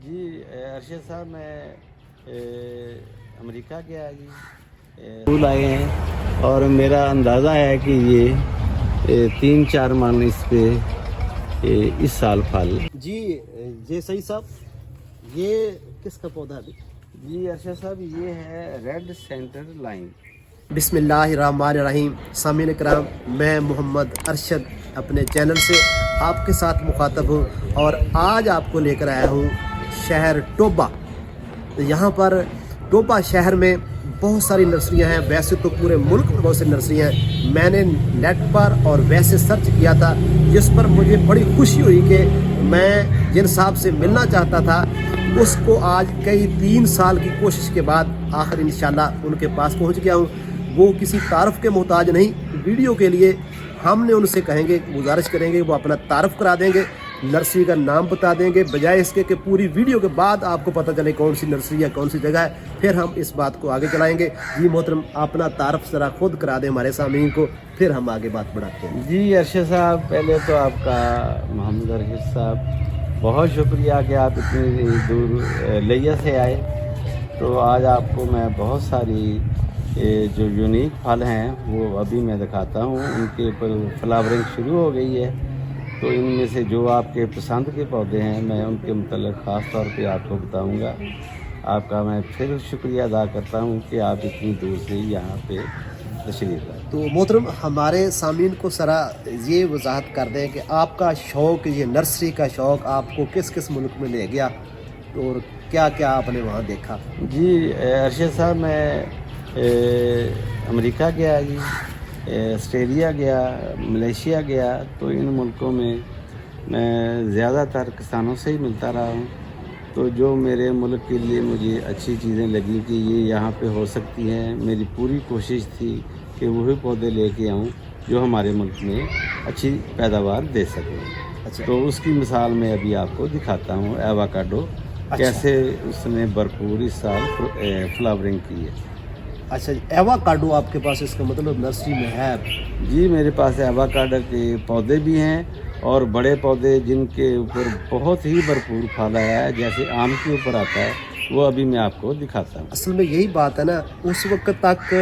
جی ارشد صاحب میں امریکہ گیا جی پھول آئے ہیں اور میرا اندازہ ہے کہ یہ 3-4 من اس پہ اس سال پھل. جی یہ صحیح صاحب، یہ کس کا پودا ہے ابھی؟ جی ارشد صاحب یہ ہے ریڈ سینٹر لائن. بسم اللہ الرحمن الرحیم. سامعین کرام، میں محمد ارشد اپنے چینل سے آپ کے ساتھ مخاطب ہوں اور آج آپ کو لے کر آیا ہوں شہر ٹوبہ. یہاں پر ٹوبہ شہر میں بہت ساری نرسریاں ہیں. ویسے تو پورے ملک میں بہت سی نرسریاں ہیں. میں نے نیٹ پر اور ویسے سرچ کیا تھا، جس پر مجھے بڑی خوشی ہوئی کہ میں جن صاحب سے ملنا چاہتا تھا اس کو آج کئی 3 سال کی کوشش کے بعد آخر انشاءاللہ ان کے پاس پہنچ گیا ہوں. وہ کسی تعارف کے محتاج نہیں. ویڈیو کے لیے ہم نے ان سے کہیں گے، گزارش کریں گے، وہ اپنا تعارف کرا دیں گے، نرسری کا نام بتا دیں گے، بجائے اس کے کہ پوری ویڈیو کے بعد آپ کو پتہ چلے کون سی نرسری ہے، کون سی جگہ ہے. پھر ہم اس بات کو آگے چلائیں گے. جی محترم، اپنا تعارف ذرا خود کرا دیں ہمارے سامعین کو، پھر ہم آگے بات بڑھاتے ہیں. جی ارشد صاحب، پہلے تو آپ کا محمد ارشد صاحب بہت شکریہ کہ آپ اتنی دور لیا سے آئے. تو آج آپ کو میں بہت ساری جو یونیک پھل ہیں وہ ابھی میں دکھاتا ہوں. ان کے اوپر فلاورنگ شروع ہو گئی ہے، تو ان میں سے جو آپ کے پسند کے پودے ہیں میں ان کے متعلق خاص طور پہ آپ کو بتاؤں گا. آپ کا میں پھر شکریہ ادا کرتا ہوں کہ آپ اتنی دور سے یہاں پہ تشریف لائے. تو محترم، ہمارے سامعین کو ذرا یہ وضاحت کر دیں کہ آپ کا شوق، یہ نرسری کا شوق آپ کو کس کس ملک میں لے گیا اور کیا کیا آپ نے وہاں دیکھا؟ جی ارشد صاحب، میں امریکہ گیا جی، آسٹریلیا گیا، ملیشیا گیا. تو ان ملکوں میں زیادہ تر کسانوں سے ہی ملتا رہا ہوں. تو جو میرے ملک کے لیے مجھے اچھی چیزیں لگیں کہ یہ یہاں پہ ہو سکتی ہیں، میری پوری کوشش تھی کہ وہی پودے لے کے آؤں جو ہمارے ملک میں اچھی پیداوار دے سکیں. اچھا. تو اس کی مثال میں ابھی آپ کو دکھاتا ہوں. ایواکاڈو کیسے اس نے بھرپور اس سال فلاورنگ کی ہے. اچھا جی، ایواکاڈو آپ کے پاس، اس کا مطلب نرسری میں ہے؟ جی میرے پاس ایواکاڈو کے پودے بھی ہیں اور بڑے پودے جن کے اوپر بہت ہی بھرپور پھل آیا ہے، جیسے آم کے اوپر آتا ہے، وہ ابھی میں آپ کو دکھاتا ہوں. اصل میں یہی بات ہے نا، اس وقت تک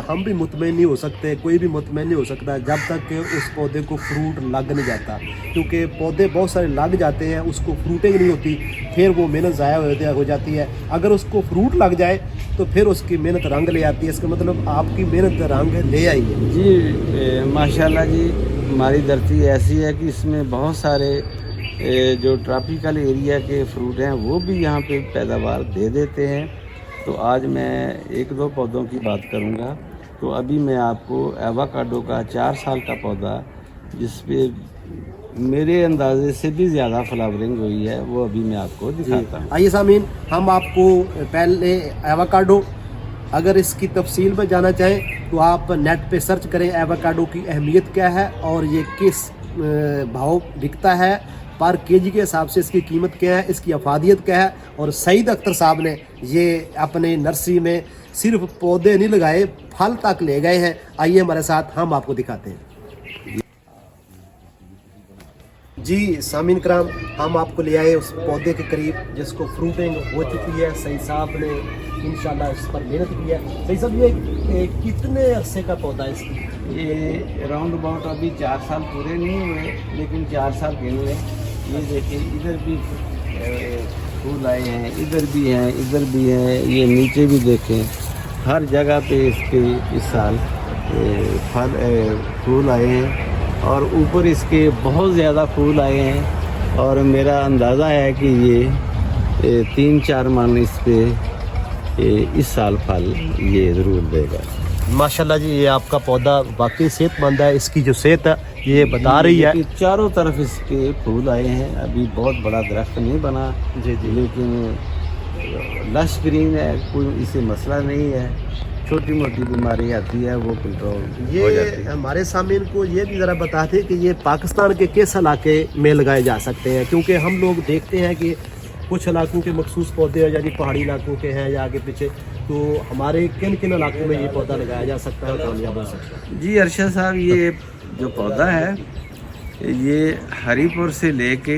ہم بھی مطمئن نہیں ہو سکتے، کوئی بھی مطمئن نہیں ہو سکتا جب تک کہ اس پودے کو فروٹ لگ نہیں جاتا. کیونکہ پودے بہت سارے لگ جاتے ہیں، اس کو فروٹنگ نہیں ہوتی، پھر وہ محنت ضائع ہو جاتی ہے. اگر اس کو فروٹ لگ جائے تو پھر اس کی محنت رنگ لے آتی ہے. اس کا مطلب آپ کی محنت رنگ لے آئی ہے. جی ماشاءاللہ جی، ہماری دھرتی ایسی ہے کہ اس میں بہت سارے جو ٹراپیکل ایریا کے فروٹ ہیں وہ بھی یہاں پہ پیداوار دے دیتے ہیں. تو آج میں 1-2 پودوں کی بات کروں گا. تو ابھی میں آپ کو ایواکاڈو کا 4 سال کا پودا، جس پہ میرے اندازے سے بھی زیادہ فلاورنگ ہوئی ہے، وہ ابھی میں آپ کو دکھاتا ہوں. آئیے سامعین، ہم آپ کو پہلے ایواکاڈو، اگر اس کی تفصیل میں جانا چاہیں تو آپ نیٹ پہ سرچ کریں ایواکاڈو کی اہمیت کیا ہے اور یہ کس بھاؤ بکتا ہے، پر کے جی کے حساب سے اس کی قیمت کیا ہے، اس کی افادیت کیا ہے. اور سعید اختر صاحب نے یہ اپنے نرسری میں صرف پودے نہیں لگائے، پھل تک لے گئے ہیں. آئیے ہمارے ساتھ، ہم آپ کو دکھاتے ہیں. جی سامعین کرام، ہم آپ کو لے آئے اس پودے کے قریب جس کو فروٹنگ ہو چکی ہے. سعید صاحب نے انشاءاللہ اس پر محنت کی ہے. سعید صاحب، یہ کتنے عرصے کا پودا ہے اس کی؟ یہ راؤنڈ اباؤٹ ابھی 4 سال پورے نہیں ہوئے، لیکن 4 سال گئے ہوئے. یہ دیکھیں، ادھر بھی پھول آئے ہیں، ادھر بھی ہیں، ادھر بھی ہیں، یہ نیچے بھی دیکھیں. ہر جگہ پہ اس کے اس سال پھول آئے ہیں اور اوپر اس کے بہت زیادہ پھول آئے ہیں. اور میرا اندازہ ہے کہ یہ 3-4 من اس پہ اس سال پھل یہ ضرور دے گا. ماشاءاللہ جی، یہ آپ کا پودا واقعی صحت مند ہے. اس کی جو صحت ہے یہ بتا رہی ہے. چاروں طرف اس کے پھول آئے ہیں. ابھی بہت بڑا درخت نہیں بنا جی جی، لیکن لش گرین ہے، کوئی اسے مسئلہ نہیں ہے. چھوٹی موٹی بیماری آتی ہے وہ کنٹرول ہو جاتی ہے. یہ ہمارے سامعین کو یہ بھی ذرا بتاتے کہ یہ پاکستان کے کس علاقے میں لگائے جا سکتے ہیں، کیونکہ ہم لوگ دیکھتے ہیں کہ کچھ علاقوں کے مخصوص پودے ہیں، یعنی پہاڑی علاقوں کے ہیں یا آگے پیچھے. تو ہمارے کن کن علاقوں میں یہ پودا لگایا جا سکتا ہے اور کامیاب ہو سکتا ہے؟ جی ارشد صاحب، یہ جو پودا ہے یہ ہری پور سے لے کے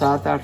7-8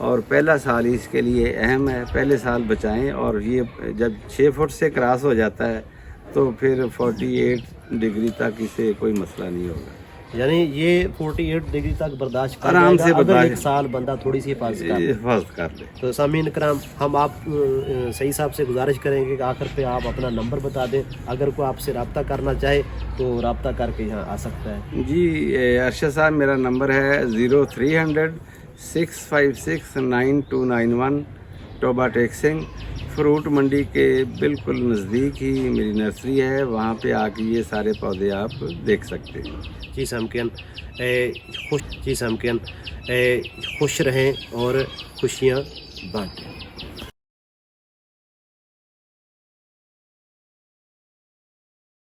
اور پہلا سال ہی اس کے لیے اہم ہے، پہلے سال بچائیں، اور یہ جب 6 فٹ سے کراس ہو جاتا ہے تو پھر 48 ڈگری تک اسے کوئی مسئلہ نہیں ہوگا. یعنی یہ 48 ڈگری تک برداشت کر آرام جائے سے گا اگر برداشت- ایک سال بندہ تھوڑی سی حفاظت کر لے. حفاظت کر لے. تو سامعین کرام، ہم آپ سعید صاحب سے گزارش کریں گے کہ آخر پہ آپ اپنا نمبر بتا دیں، اگر کوئی آپ سے رابطہ کرنا چاہے تو رابطہ کر کے یہاں آ سکتا ہے. جی ارشد صاحب، میرا نمبر ہے 0300 656 9291. ٹوبہ ٹیکسنگ فروٹ منڈی کے بالکل نزدیک ہی میری نرسری ہے، وہاں پہ آ کے یہ سارے پودے آپ دیکھ سکتے ہیں. جی سامعین، خوش رہیں اور خوشیاں بانٹیں.